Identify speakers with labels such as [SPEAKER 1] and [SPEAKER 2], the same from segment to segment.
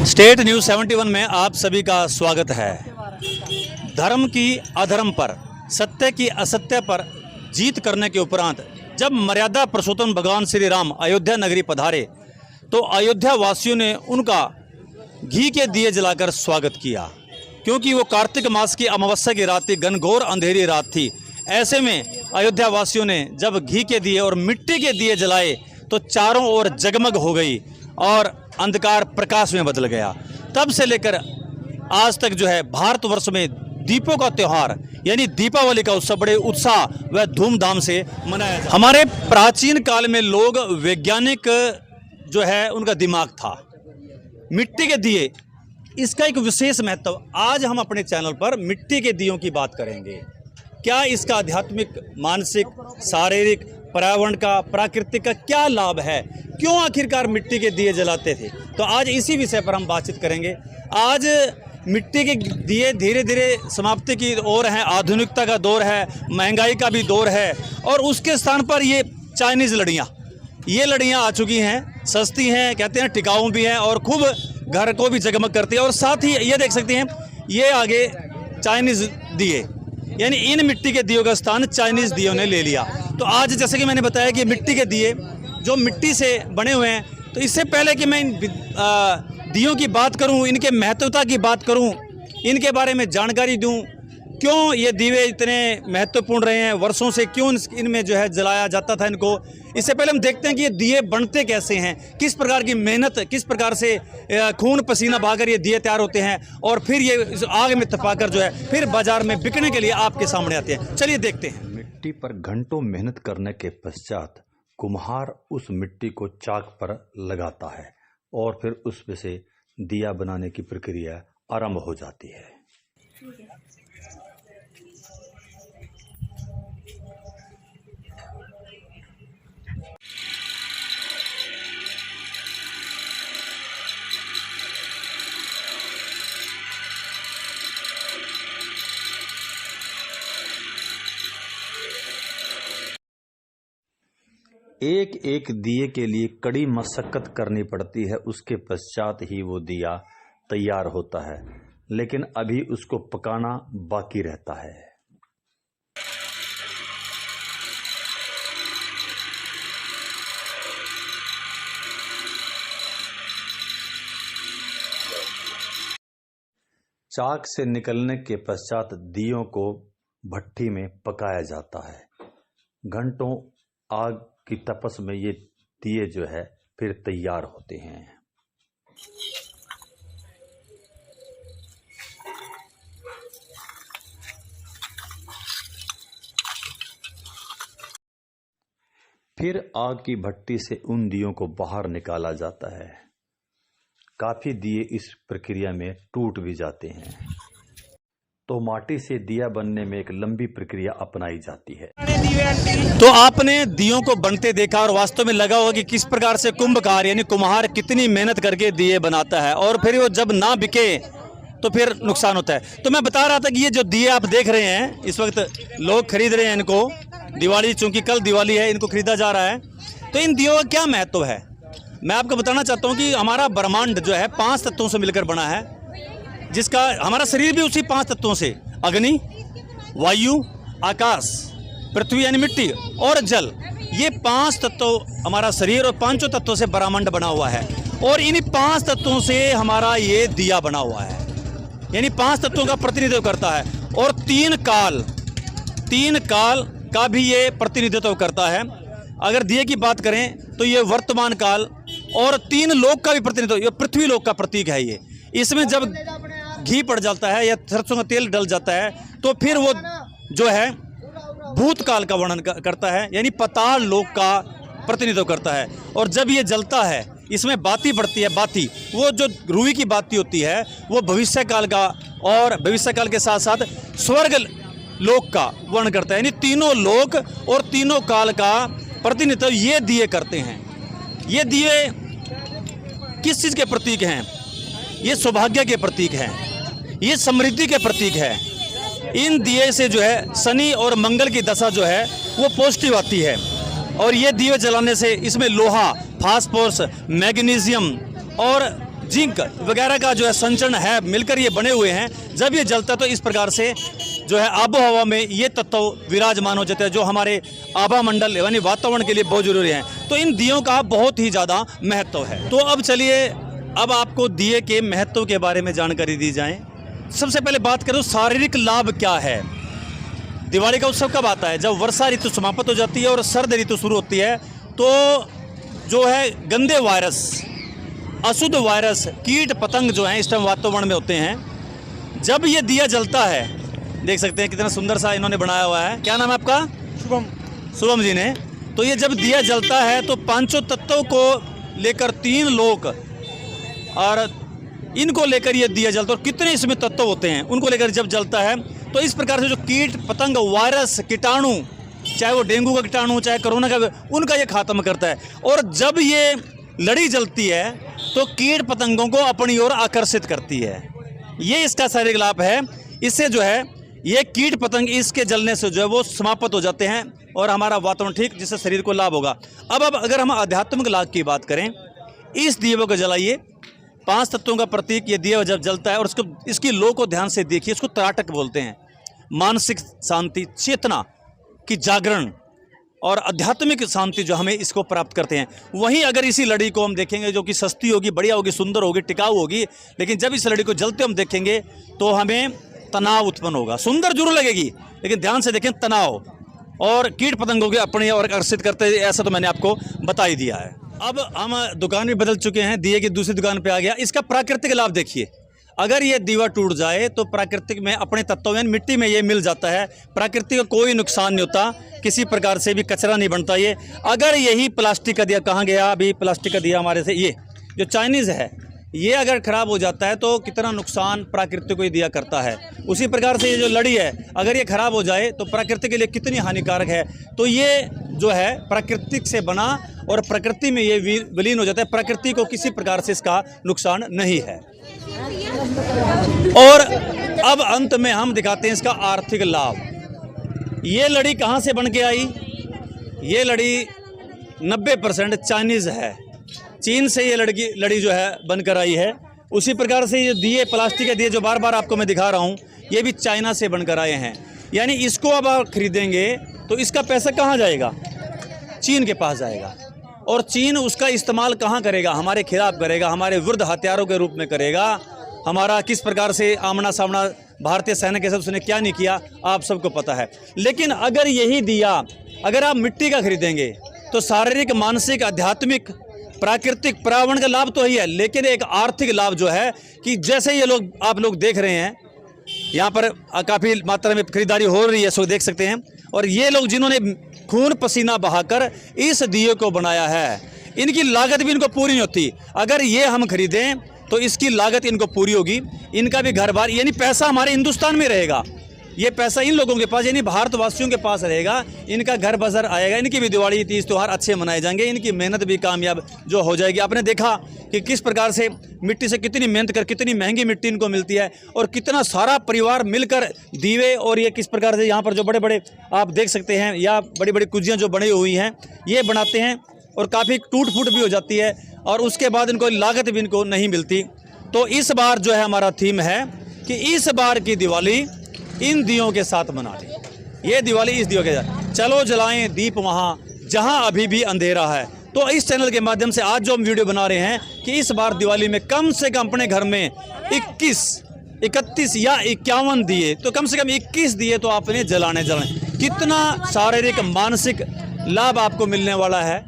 [SPEAKER 1] State news 71 में आप सभी का स्वागत है। धर्म की अधर्म पर, सत्य की असत्य पर जीत करने के उपरांत जब मर्यादा पुरुषोत्तम भगवान श्री राम अयोध्या नगरी पधारे तो अयोध्या वासियों ने उनका घी के दिए जलाकर स्वागत किया, क्योंकि वो कार्तिक मास की अमावस्या की रात थी, घनघोर अंधेरी रात थी। ऐसे में अयोध्या वासियों ने जब घी के दिए और मिट्टी के दिए जलाए तो चारों ओर जगमग हो गई और अंधकार प्रकाश में बदल गया। तब से लेकर आज तक जो है भारतवर्ष में दीपों का त्यौहार यानी दीपावली का उत्सव बड़े उत्साह व धूमधाम से मनाया जाता है। हमारे प्राचीन काल में लोग वैज्ञानिक जो है उनका दिमाग था। मिट्टी के दिए, इसका एक विशेष महत्व। आज हम अपने चैनल पर मिट्टी के दियों की बात करेंगे। क्या इसका आध्यात्मिक, मानसिक, शारीरिक, पर्यावरण का, प्राकृतिक का क्या लाभ है, क्यों आखिरकार मिट्टी के दिए जलाते थे, तो आज इसी विषय पर हम बातचीत करेंगे। आज मिट्टी के दिए धीरे धीरे समाप्ति की ओर है, आधुनिकता का दौर है, महंगाई का भी दौर है और उसके स्थान पर ये चाइनीज़ लड़ियाँ आ चुकी हैं। सस्ती हैं, कहते हैं टिकाऊ भी हैं और खूब घर को भी जगमग करती है। और साथ ही ये देख सकते हैं, ये आगे चाइनीज़ दिए, यानी इन मिट्टी के दियों का स्थान चाइनीज़ दियों ने ले लिया। तो आज जैसे कि मैंने बताया कि मिट्टी के दिए जो मिट्टी से बने हुए हैं, तो इससे पहले कि मैं इन दियों की बात करूं, इनके महत्वता की बात करूं, इनके बारे में जानकारी दूं, क्यों ये दिए इतने महत्वपूर्ण रहे हैं, वर्षों से क्यों इनमें जो है जलाया जाता था इनको, इससे पहले हम देखते हैं कि ये दिए बनते कैसे हैं, किस प्रकार की मेहनत, किस प्रकार से खून पसीना बहाकर ये दिए तैयार होते हैं और फिर ये आग में तपाकर जो है फिर बाजार में बिकने के लिए आपके सामने आते हैं। चलिए देखते हैं।
[SPEAKER 2] मिट्टी पर घंटों मेहनत करने के पश्चात कुम्हार उस मिट्टी को चाक पर लगाता है और फिर उसमें से दिया बनाने की प्रक्रिया आरंभ हो जाती है। एक एक दिए के लिए कड़ी मशक्कत करनी पड़ती है, उसके पश्चात ही वो दिया तैयार होता है, लेकिन अभी उसको पकाना बाकी रहता है। चाक से निकलने के पश्चात दियों को भट्ठी में पकाया जाता है। घंटों आग की तपस में ये दिए जो है फिर तैयार होते हैं। फिर आग की भट्टी से उन दियों को बाहर निकाला जाता है। काफी दिए इस प्रक्रिया में टूट भी जाते हैं, तो माटी से दिया बनने में एक लंबी प्रक्रिया अपनाई जाती है।
[SPEAKER 1] तो आपने दियों को बनते देखा और वास्तव में लगा होगा कि किस प्रकार से कुंभकार यानी कुम्हार कितनी मेहनत करके दिए बनाता है और फिर वो जब ना बिके तो फिर नुकसान होता है। तो मैं बता रहा था कि ये जो दिए आप देख रहे हैं, इस वक्त लोग खरीद रहे हैं इनको। दिवाली, चूंकि कल दिवाली है, इनको खरीदा जा रहा है। तो इन दियों का क्या महत्व है, मैं आपको बताना चाहता हूँ कि हमारा ब्रह्मांड जो है 5 तत्वों से मिलकर बना है, जिसका हमारा शरीर भी उसी 5 तत्वों से, अग्नि, वायु, आकाश, पृथ्वी यानी मिट्टी और जल, ये 5 तत्व हमारा शरीर और 5 तत्वों से ब्रह्मांड बना हुआ है। और इन 5 तत्वों से हमारा ये दिया बना हुआ है, यानी 5 तत्वों का प्रतिनिधित्व करता है। और 3 काल का भी ये प्रतिनिधित्व करता है। अगर दिए की बात करें तो ये वर्तमान काल और 3 लोक का भी प्रतिनिधित्व, ये पृथ्वी लोक का प्रतीक है। ये इसमें जब घी पड़ जाता है या सरसों का तेल डल जाता है तो फिर वो जो है भूतकाल का वर्णन करता है, यानी पाताल लोक का प्रतिनिधित्व करता है। और जब ये जलता है, इसमें बाती बढ़ती है, बाती वो जो रुई की बाती होती है वो भविष्य काल का और भविष्य काल के साथ साथ स्वर्ग लोक का वर्णन करता है, यानी तीनों लोक और तीनों काल का प्रतिनिधित्व ये दिए करते हैं। ये दिए किस चीज़ के प्रतीक हैं? ये सौभाग्य के प्रतीक हैं, ये समृद्धि के प्रतीक है। इन दिए से जो है शनि और मंगल की दशा जो है वो पॉजिटिव आती है। और ये दिए जलाने से इसमें लोहा, फास्फोरस, मैग्नीशियम और जिंक वगैरह का जो है संचरण है, मिलकर ये बने हुए हैं। जब ये जलता है तो इस प्रकार से जो है आबो हवा में ये तत्व विराजमान हो जाते हैं, जो हमारे आभा मंडल यानी वातावरण के लिए बहुत जरूरी है। तो इन दियों का बहुत ही ज़्यादा महत्व है। तो अब चलिए, अब आपको दिए के महत्व के बारे में जानकारी दी जाए। सबसे पहले बात करें शारीरिक लाभ क्या है। दिवाली का उत्सव कब आता है? जब वर्षा ऋतु समाप्त हो जाती है और सर्द ऋतु शुरू होती है। तो जो है गंदे वायरस, अशुद्ध वायरस, कीट पतंग जो हैं इस टाइम वातावरण में होते हैं। जब ये दिया जलता है, देख सकते हैं कितना सुंदर सा इन्होंने बनाया हुआ है। क्या नाम है आपका? शुभम जी ने। तो ये जब दिया जलता है तो पांचों तत्वों को लेकर 3 लोग और इनको लेकर ये दिया जलता है। और कितने इसमें तत्व होते हैं उनको लेकर जब जलता है तो इस प्रकार से जो कीट पतंग, वायरस, कीटाणु, चाहे वो डेंगू का कीटाणु, चाहे कोरोना का, उनका ये खात्मा करता है। और जब ये लड़ी जलती है तो कीट पतंगों को अपनी ओर आकर्षित करती है। ये इसका शारीरिक लाभ है। इससे जो है ये कीट पतंग इसके जलने से जो है वो समाप्त हो जाते हैं और हमारा वातावरण ठीक, जिससे शरीर को लाभ होगा। अब अगर हम आध्यात्मिक लाभ की बात करें, इस दिए को जलाइए। 5 तत्वों का प्रतीक ये दिया जब जलता है और उसको, इसकी लो को ध्यान से देखिए। इसको त्राटक बोलते हैं। मानसिक शांति, चेतना की जागरण और आध्यात्मिक शांति जो हमें इसको प्राप्त करते हैं। वहीं अगर इसी लड़ी को हम देखेंगे जो कि सस्ती होगी, बढ़िया होगी, सुंदर होगी, टिकाऊ होगी, लेकिन जब इस लड़ी को जलते हम देखेंगे तो हमें तनाव उत्पन्न होगा। सुंदर जरूर लगेगी लेकिन ध्यान से देखें, तनाव और कीट पतंगों के अपने और आकर्षित करते हैं। ऐसा तो मैंने आपको बता ही दिया है। अब हम दुकान भी बदल चुके हैं, दिए की दूसरी दुकान पे आ गया। इसका प्राकृतिक लाभ देखिए। अगर ये दीवा टूट जाए तो प्राकृतिक में अपने तत्व यानी मिट्टी में ये मिल जाता है। प्राकृतिक का कोई नुकसान नहीं होता, किसी प्रकार से भी कचरा नहीं बनता। ये अगर यही प्लास्टिक का दिया, कहाँ गया अभी प्लास्टिक का दिया हमारे से, ये जो चाइनीज़ है, ये अगर ख़राब हो जाता है तो कितना नुकसान प्रकृति को ये दिया करता है। उसी प्रकार से ये जो लड़ी है, अगर ये ख़राब हो जाए तो प्रकृति के लिए कितनी हानिकारक है। तो ये जो है प्राकृतिक से बना और प्रकृति में ये विलीन हो जाता है। प्रकृति को किसी प्रकार से इसका नुकसान नहीं है। और अब अंत में हम दिखाते हैं इसका आर्थिक लाभ। ये लड़ी कहाँ से बन के आई? ये लड़ी 90% चाइनीज़ है। चीन से ये लड़ी जो है बनकर आई है। उसी प्रकार से ये दिए, प्लास्टिक के दिए जो बार बार आपको मैं दिखा रहा हूँ, ये भी चाइना से बनकर आए हैं। यानी इसको अब आप खरीदेंगे तो इसका पैसा कहाँ जाएगा? चीन के पास जाएगा। और चीन उसका इस्तेमाल कहाँ करेगा? हमारे खिलाफ करेगा, हमारे विरुद्ध हथियारों के रूप में करेगा। हमारा किस प्रकार से आमना सामना भारतीय सेना के साथ उसने क्या नहीं किया, आप सबको पता है। लेकिन अगर यही दिया अगर आप मिट्टी का खरीदेंगे तो शारीरिक, मानसिक, आध्यात्मिक, प्राकृतिक, पर्यावरण का लाभ तो ही है, लेकिन एक आर्थिक लाभ जो है कि जैसे ये लोग आप लोग देख रहे हैं, यहाँ पर काफ़ी मात्रा में खरीदारी हो रही है, सो देख सकते हैं। और ये लोग जिन्होंने खून पसीना बहाकर इस दिए को बनाया है, इनकी लागत भी इनको पूरी नहीं होती। अगर ये हम खरीदें तो इसकी लागत इनको पूरी होगी। इनका भी घर बार, यानी पैसा हमारे हिंदुस्तान में रहेगा। ये पैसा इन लोगों के पास यानी भारतवासियों के पास रहेगा। इनका घर बसर आएगा, इनकी भी दिवाली, तीज त्यौहार अच्छे मनाए जाएंगे, इनकी मेहनत भी कामयाब जो हो जाएगी। आपने देखा कि किस प्रकार से मिट्टी से कितनी मेहनत कर, कितनी महंगी मिट्टी इनको मिलती है और कितना सारा परिवार मिलकर दीवे, और ये किस प्रकार से यहाँ पर जो बड़े बड़े आप देख सकते हैं, या बड़ी बड़ी कुजियाँ जो बनी हुई हैं ये बनाते हैं और काफ़ी टूट फूट भी हो जाती है और उसके बाद इनको लागत भी इनको नहीं मिलती। तो इस बार जो है हमारा थीम है कि इस बार की दिवाली इन दियों के साथ मनानी। ये दिवाली इस दियों के साथ, चलो जलाएं दीप वहाँ जहाँ अभी भी अंधेरा है। तो इस चैनल के माध्यम से आज जो हम वीडियो बना रहे हैं कि इस बार दिवाली में कम से कम अपने घर में 21, 31 या 51 दिए, तो कम से कम 21 दिए तो आपने जलाने। कितना शारीरिक, मानसिक लाभ आपको मिलने वाला है,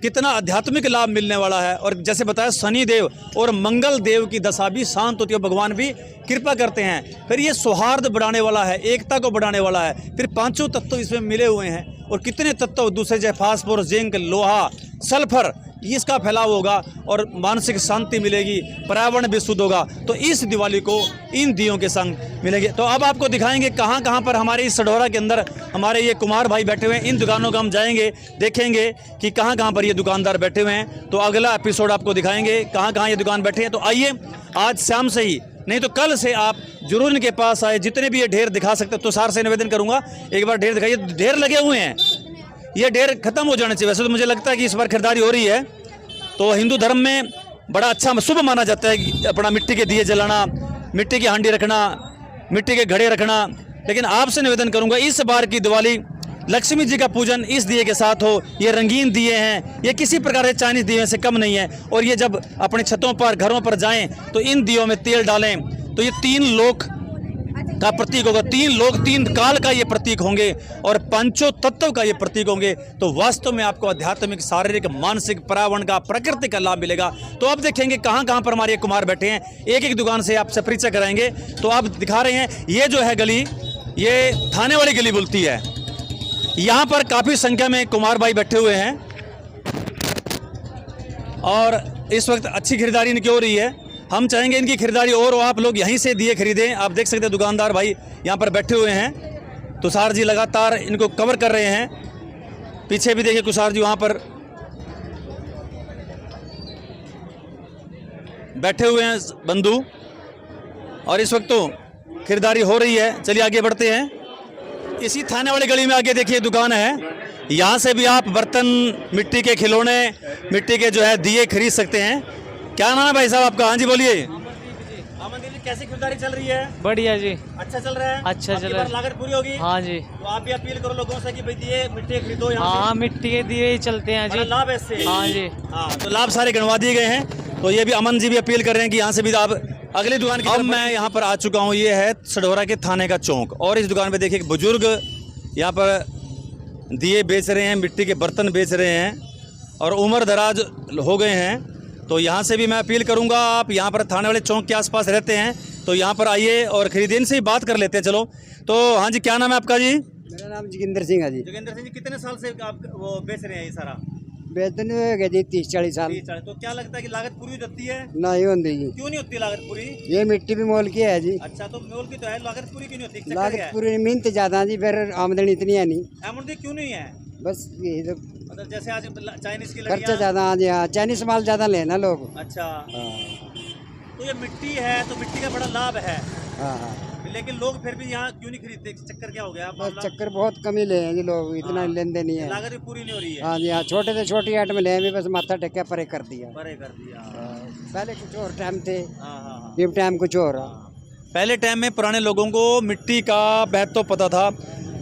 [SPEAKER 1] कितना आध्यात्मिक लाभ मिलने वाला है। और जैसे बताया, शनि देव और मंगल देव की दशा भी शांत होती है, भगवान भी कृपा करते हैं। फिर ये सौहार्द बढ़ाने वाला है, एकता को बढ़ाने वाला है। फिर पांचों तत्व इसमें मिले हुए हैं और कितने तत्व दूसरे जैसे फास्फोरस, जिंक, लोहा, सल्फर, इसका फैलाव होगा और मानसिक शांति मिलेगी, पर्यावरण भी शुद्ध होगा। तो इस दिवाली को इन दियों के संग मिलेंगे। तो अब आपको दिखाएंगे कहाँ कहाँ पर हमारे इस सढौरा के अंदर हमारे ये कुमार भाई बैठे हुए हैं। इन दुकानों का हम जाएंगे, देखेंगे कि कहाँ कहाँ पर ये दुकानदार बैठे हुए हैं। तो अगला एपिसोड आपको दिखाएंगे कहाँ कहाँ ये दुकान बैठे हैं। तो आइए आज शाम से ही, नहीं तो कल से आप जरूर इनके पास आए। जितने भी ये ढेर दिखा सकते तो सार से निवेदन करूँगा, एक बार ढेर दिखाइए। ढेर लगे हुए हैं, ये ढेर खत्म हो जाना चाहिए। वैसे तो मुझे लगता है कि इस बार खरीदारी हो रही है। तो हिंदू धर्म में बड़ा अच्छा शुभ माना जाता है कि अपना मिट्टी के दिए जलाना, मिट्टी की हांडी रखना, मिट्टी के घड़े रखना। लेकिन आपसे निवेदन करूंगा इस बार की दिवाली लक्ष्मी जी का पूजन इस दिए के साथ हो। ये रंगीन दिए हैं, ये किसी प्रकार के चाइनीज दिए से कम नहीं है। और ये जब अपने छतों पर घरों पर जाएं तो इन दियों में तेल डालें तो ये 3 लोक का प्रतीक होगा। 3 लोक 3 काल का ये प्रतीक होंगे और पंचों तत्व का ये प्रतीक होंगे। तो वास्तव में आपको आध्यात्मिक, शारीरिक, मानसिक, पर्यावरण का, प्रकृति का लाभ मिलेगा। तो अब देखेंगे कहाँ कहाँ पर हमारे कुमार बैठे हैं, एक एक दुकान से आपसे परिचय कराएंगे। तो आप दिखा रहे हैं ये जो है गली, ये थाने वाली गली बोलती है। यहाँ पर काफ़ी संख्या में कुमार भाई बैठे हुए हैं और इस वक्त अच्छी खरीदारी इनकी हो रही है। हम चाहेंगे इनकी खरीदारी और आप लोग यहीं से दिए खरीदें। आप देख सकते हैं दुकानदार भाई यहाँ पर बैठे हुए हैं। तुषार जी लगातार इनको कवर कर रहे हैं। पीछे भी देखिए तुषार जी वहाँ पर बैठे हुए हैं बंधु, और इस वक्त तो खरीदारी हो रही है। चलिए आगे बढ़ते हैं। इसी थाने वाली गली में आगे देखिए दुकान है, यहाँ से भी आप बर्तन, मिट्टी के खिलौने, मिट्टी के जो है दिए खरीद सकते हैं। क्या नाम है भाई साहब आपका? हाँ जी बोलिए। अमनदीप जी, कैसी खरीदारी चल रही है?
[SPEAKER 3] बढ़िया जी,
[SPEAKER 1] अच्छा चल रहा है।
[SPEAKER 3] अच्छा चल रहा है।
[SPEAKER 1] लागत पूरी होगी?
[SPEAKER 3] हाँ जी।
[SPEAKER 1] तो आप भी अपील करो लोगों से कि भाई दिए मिट्टी खरीदो यहाँ
[SPEAKER 3] हाँ, मिट्टी के दिए ही चलते हैं जी।
[SPEAKER 1] लाभ है इससे।
[SPEAKER 3] हाँ जी।
[SPEAKER 1] हाँ, तो लाभ सारे गिनवा दिए गए हैं। तो ये भी अमन जी भी अपील कर रहे हैं कि यहाँ से भी आप अगली दुकान की। अब मैं यहाँ पर आ चुका हूँ, ये है सढौरा के थाने का चौक, और इस दुकान पे देखिए बुजुर्ग यहाँ पर दिए बेच रहे हैं, मिट्टी के बर्तन बेच रहे हैं और उम्र दराज हो गए हैं। तो यहाँ से भी मैं अपील करूँगा, आप यहाँ पर थाने वाले चौक के आसपास रहते हैं तो यहाँ पर आइए और खरीदिए। इनसे ही बात कर लेते हैं। चलो तो हाँ जी, क्या नाम है आपका जी?
[SPEAKER 4] मेरा नाम जोगिंदर सिंह है जी।
[SPEAKER 1] जोगिंदर सिंह जी, कितने साल से आप वो बेच रहे हैं ये सारा?
[SPEAKER 4] बेचने हो गए जी 30-40 साल।
[SPEAKER 1] तो क्या लगता है कि लागत पूरी हो जाती है?
[SPEAKER 4] नहीं होती जी।
[SPEAKER 1] क्यों नहीं होती लागत पूरी?
[SPEAKER 4] ये मिट्टी भी मोल की है जी।
[SPEAKER 1] अच्छा, तो मोल की तो है, लागत पूरी क्यों नहीं होती?
[SPEAKER 4] लागत पूरी मेहनत ज्यादा जी, फिर आमदनी इतनी है नहीं।
[SPEAKER 1] आमदनी क्यों नहीं है?
[SPEAKER 4] बस यही तो
[SPEAKER 1] मतलब जैसे आज चाइनीज की
[SPEAKER 4] खर्चा
[SPEAKER 1] लड़कियां।
[SPEAKER 4] ज्यादा। हाँ जी, हाँ, चाइनीज माल ज्यादा लेना लोग।
[SPEAKER 1] अच्छा,
[SPEAKER 4] हाँ
[SPEAKER 1] तो ये मिट्टी है तो मिट्टी का बड़ा लाभ है,
[SPEAKER 4] हाँ हाँ।
[SPEAKER 1] लेकिन लोग फिर भी यहाँ क्यों नहीं खरीदते? चक्कर क्या हो गया?
[SPEAKER 4] बस चक्कर बहुत कम ही ले हैं जी लोग, इतना लेते नहीं है।
[SPEAKER 1] लागत भी पूरी नहीं हो रही है।
[SPEAKER 4] हाँ जी हाँ, छोटे से छोटी आइटम ले हैं, बस माथा टेक्या परे कर दिया।
[SPEAKER 1] परे कर दिया।
[SPEAKER 4] पहले कुछ और टाइम थे,
[SPEAKER 1] हाँ।
[SPEAKER 4] ये टाइम कुछ और।
[SPEAKER 1] पहले टाइम में पुराने लोगों को मिट्टी का महत्व तो पता था।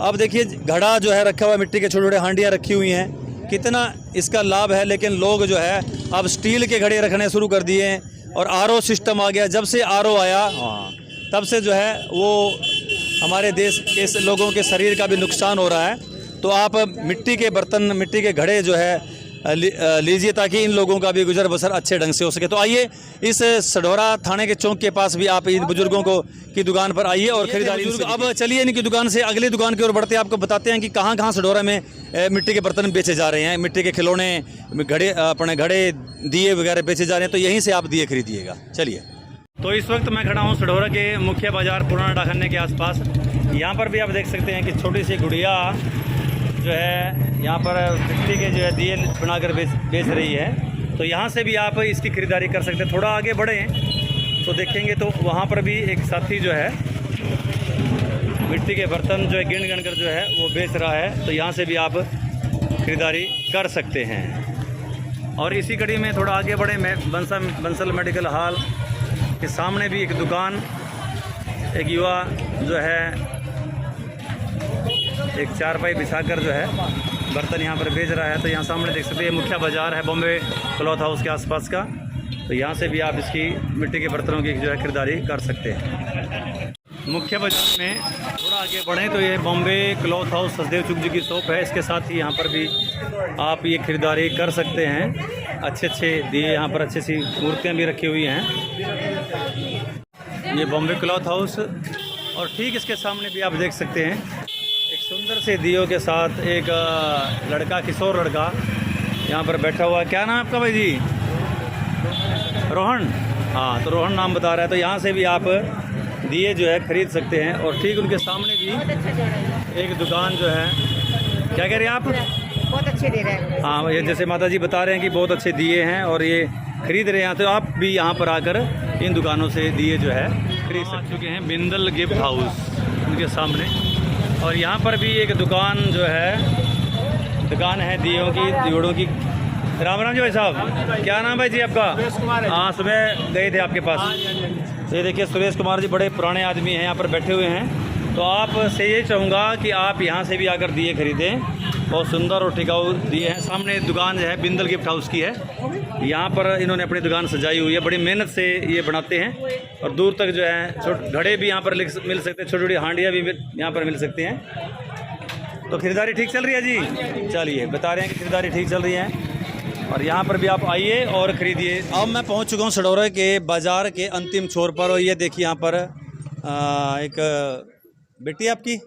[SPEAKER 1] अब देखिए घड़ा जो है रखा हुआ है, मिट्टी के छोटे छोटे हांडियाँ रखी हुई हैं, कितना इसका लाभ है। लेकिन लोग जो है अब स्टील के घड़े रखने शुरू कर दिए हैं और आरओ सिस्टम आ गया। जब से आरओ आया तब से जो है वो हमारे देश के लोगों के शरीर का भी नुकसान हो रहा है। तो आप मिट्टी के बर्तन, मिट्टी के घड़े जो है लीजिए ताकि इन लोगों का भी गुजर बसर अच्छे ढंग से हो सके। तो आइए इस सढौरा थाने के चौक के पास भी आप इन बुजुर्गों को की दुकान पर आइए और खरीदारी। अब चलिए इनकी दुकान से अगली दुकान की ओर बढ़ते हैं, आपको बताते हैं कि कहाँ कहाँ सढौरा में मिट्टी के बर्तन बेचे जा रहे हैं, मिट्टी के खिलौने, घड़े, अपने घड़े, दिए वगैरह बेचे जा रहे हैं। तो यहीं से आप दिए खरीदिएगा। चलिए, तो इस वक्त मैं खड़ा हूँ सढौरा के मुख्य बाजार पुराना डाकखाने के आसपास। यहाँ पर भी आप देख सकते हैं कि छोटी सी गुड़िया जो है यहाँ पर मिट्टी के जो है दिए बनाकर बेच रही है। तो यहाँ से भी आप इसकी खरीदारी कर सकते हैं। थोड़ा आगे बढ़ें तो देखेंगे तो वहाँ पर भी एक साथी जो है मिट्टी के बर्तन जो है गिन कर जो है वो बेच रहा है। तो यहाँ से भी आप खरीदारी कर सकते हैं। और इसी कड़ी में थोड़ा आगे बढ़े, मैं बंसल मेडिकल हॉल के सामने भी एक दुकान, एक युवा जो है एक चारपाई बिछाकर जो है बर्तन यहाँ पर बेच रहा है। तो यहाँ सामने देख सकते हैं मुख्य बाज़ार है बॉम्बे क्लॉथ हाउस के आसपास का। तो यहाँ से भी आप इसकी मिट्टी के बर्तनों की जो है खरीदारी कर सकते हैं। मुख्य बाज़ार में थोड़ा आगे बढ़ें तो ये बॉम्बे क्लॉथ हाउस सचदेव चुग जी की शॉप है। इसके साथ ही यहाँ पर भी आप ये खरीदारी कर सकते हैं। अच्छे दिए यहाँ पर, अच्छी सी मूर्तियाँ भी रखी हुई हैं। ये बॉम्बे क्लॉथ हाउस, और ठीक इसके सामने भी आप देख सकते हैं एक सुंदर से दियों के साथ एक लड़का, किशोर लड़का यहाँ पर बैठा हुआ है। क्या नाम है आपका भाई जी? रोहन। हाँ, तो रोहन नाम बता रहा है। तो यहाँ से भी आप दिए जो है खरीद सकते हैं। और ठीक उनके सामने भी एक दुकान जो है, क्या कह रहे हैं आप?
[SPEAKER 5] बहुत अच्छे दे रहे हैं।
[SPEAKER 1] हाँ, ये जैसे माता जी बता रहे हैं कि बहुत अच्छे दिए हैं और ये खरीद रहे हैं। तो आप भी यहाँ पर आकर इन दुकानों से दिए जो है खरीद चुके हैं। बिंदल गिफ्ट हाउस उनके सामने। और यहाँ पर भी एक दुकान जो है, दुकान है दियों की, दियोड़ों की राम राम जी भाई साहब, क्या नाम है जी आपका? हाँ, सुबह गए थे आपके पास। तो ये देखिए सुरेश कुमार जी बड़े पुराने आदमी हैं, यहाँ पर बैठे हुए हैं। तो आपसे ये चाहूँगा कि आप यहाँ से भी आकर दिए खरीदें। बहुत सुंदर और टिकाऊ दिए हैं। सामने दुकान जो है बिंदल गिफ्ट हाउस की है, यहाँ पर इन्होंने अपनी दुकान सजाई हुई है। बड़ी मेहनत से ये बनाते हैं और दूर तक जो है घड़े भी यहाँ पर मिल सकते हैं, छोटी छोटी हांडियाँ भी यहाँ पर मिल सकती हैं। तो खरीदारी ठीक चल रही है जी? चलिए, बता रहे हैं कि खरीदारी ठीक चल रही है और यहाँ पर भी आप आइए और ख़रीदिए। अब मैं पहुँच चुका हूँ सडौरा के बाज़ार के अंतिम छोर पर और ये देखिए यहाँ पर एक बेटी आपकी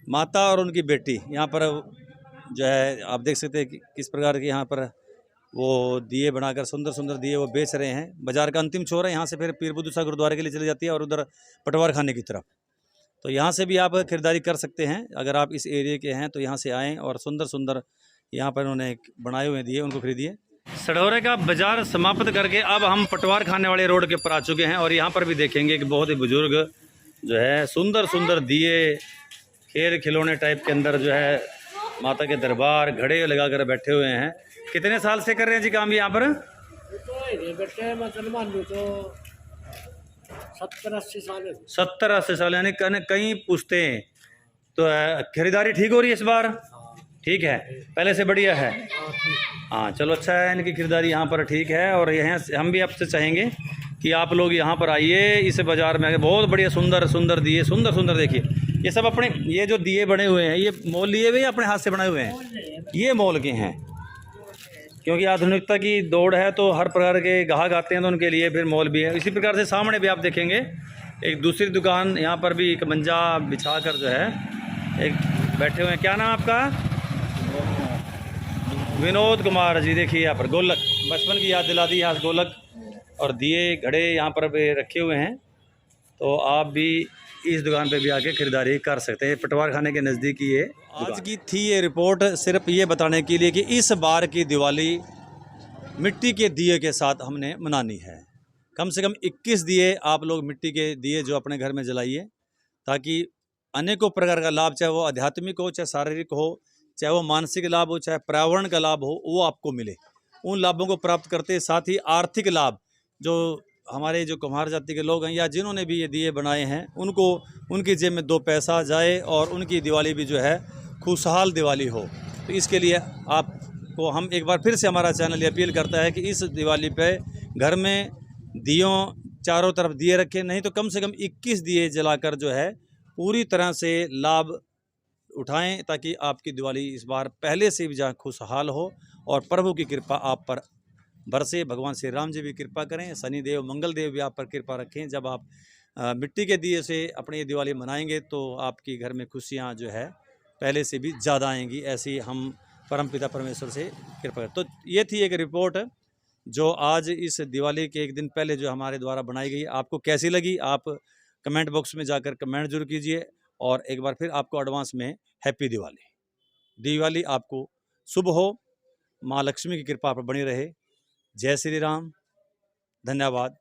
[SPEAKER 1] माता और उनकी बेटी यहाँ पर जो है आप देख सकते हैं कि किस प्रकार के यहाँ पर वो दिए बनाकर सुंदर सुंदर दिए वो बेच रहे हैं। बाज़ार का अंतिम छोर है, यहाँ से फिर पीर बुद्धू शाह गुरुद्वारे के लिए चली जाती है और उधर पटवार खाने की तरफ। तो यहाँ से भी आप खरीदारी कर सकते हैं। अगर आप इस एरिया के हैं तो यहाँ से आएँ और सुंदर सुंदर यहाँ पर उन्होंने बनाए हुए दिए, उनको खरीदिए। सडौरे का बाज़ार समाप्त करके अब हम पटवार खाने वाले रोड के ऊपर आ चुके हैं और यहाँ पर भी देखेंगे कि बहुत ही बुजुर्ग जो है सुंदर सुंदर दिए खेल खिलौने टाइप के अंदर जो है माता के दरबार घड़े लगा कर बैठे हुए हैं। कितने साल से कर रहे हैं जी काम यहाँ पर?
[SPEAKER 6] तो 70-80 साल
[SPEAKER 1] 70-80 साल, यानी कहीं पूछते हैं। तो खरीदारी ठीक हो रही है इस बार? ठीक है, पहले से बढ़िया है। हाँ चलो, अच्छा है, इनकी खरीदारी यहाँ पर ठीक है। और यहाँ हम भी आपसे चाहेंगे कि आप लोग यहाँ पर आइए इस बाज़ार में। बहुत बढ़िया सुंदर सुंदर दिए, सुंदर सुंदर देखिए। ये सब अपने ये जो दिए बने हुए हैं ये मोल लिए हुए या अपने हाथ से बनाए हुए हैं? ये मोल के हैं, क्योंकि आधुनिकता की दौड़ है तो हर प्रकार के ग्राहक आते हैं तो उनके लिए फिर मोल भी है। इसी प्रकार से सामने भी आप देखेंगे एक दूसरी दुकान, यहाँ पर भी एक मंजा बिछा कर जो है एक बैठे हुए हैं। क्या नाम आपका? विनोद कुमार जी। देखिए यहाँ पर गोलक, बचपन की याद दिला दी यहाँ गोलक और दिए घड़े यहाँ पर भी रखे हुए हैं। तो आप भी इस दुकान पे भी आके खरीदारी कर सकते हैं। पटवार खाने के नज़दीक ही है। आज की थी ये रिपोर्ट सिर्फ ये बताने के लिए कि इस बार की दिवाली मिट्टी के दिए के साथ हमने मनानी है। कम से कम 21 दिए आप लोग मिट्टी के दिए जो अपने घर में जलाइए, ताकि अनेकों प्रकार का लाभ, चाहे वो आध्यात्मिक हो, चाहे शारीरिक हो, चाहे वो मानसिक लाभ हो, चाहे पर्यावरण का लाभ हो, वो आपको मिले। उन लाभों को प्राप्त करते साथ ही आर्थिक लाभ, जो हमारे जो कुम्हार जाति के लोग हैं या जिन्होंने भी ये दिए बनाए हैं उनको उनकी जेब में 2 पैसा जाए और उनकी दिवाली भी जो है खुशहाल दिवाली हो। तो इसके लिए आपको हम एक बार फिर से हमारा चैनल ये अपील करता है कि इस दिवाली पे घर में दियों चारों तरफ दिए रखें, नहीं तो कम से कम 21 दिए जलाकर जो है पूरी तरह से लाभ उठाएं, ताकि आपकी दिवाली इस बार पहले से भी ज़्यादा खुशहाल हो और प्रभु की कृपा आप पर बरसे। भगवान श्री राम जी भी कृपा करें, शनि देव मंगल देव भी आप पर कृपा रखें। जब आप मिट्टी के दिए से अपनी दिवाली मनाएंगे तो आपकी घर में खुशियां जो है पहले से भी ज़्यादा आएंगी। ऐसी हम परमपिता परमेश्वर से कृपा करें। तो ये थी एक रिपोर्ट जो आज इस दिवाली के एक दिन पहले जो हमारे द्वारा बनाई गई। आपको कैसी लगी आप कमेंट बॉक्स में जाकर कमेंट जरूर कीजिए। और एक बार फिर आपको एडवांस में हैप्पी दिवाली। दिवाली आपको शुभ हो, माँ लक्ष्मी की कृपा पर बनी रहे। जय श्री राम, धन्यवाद।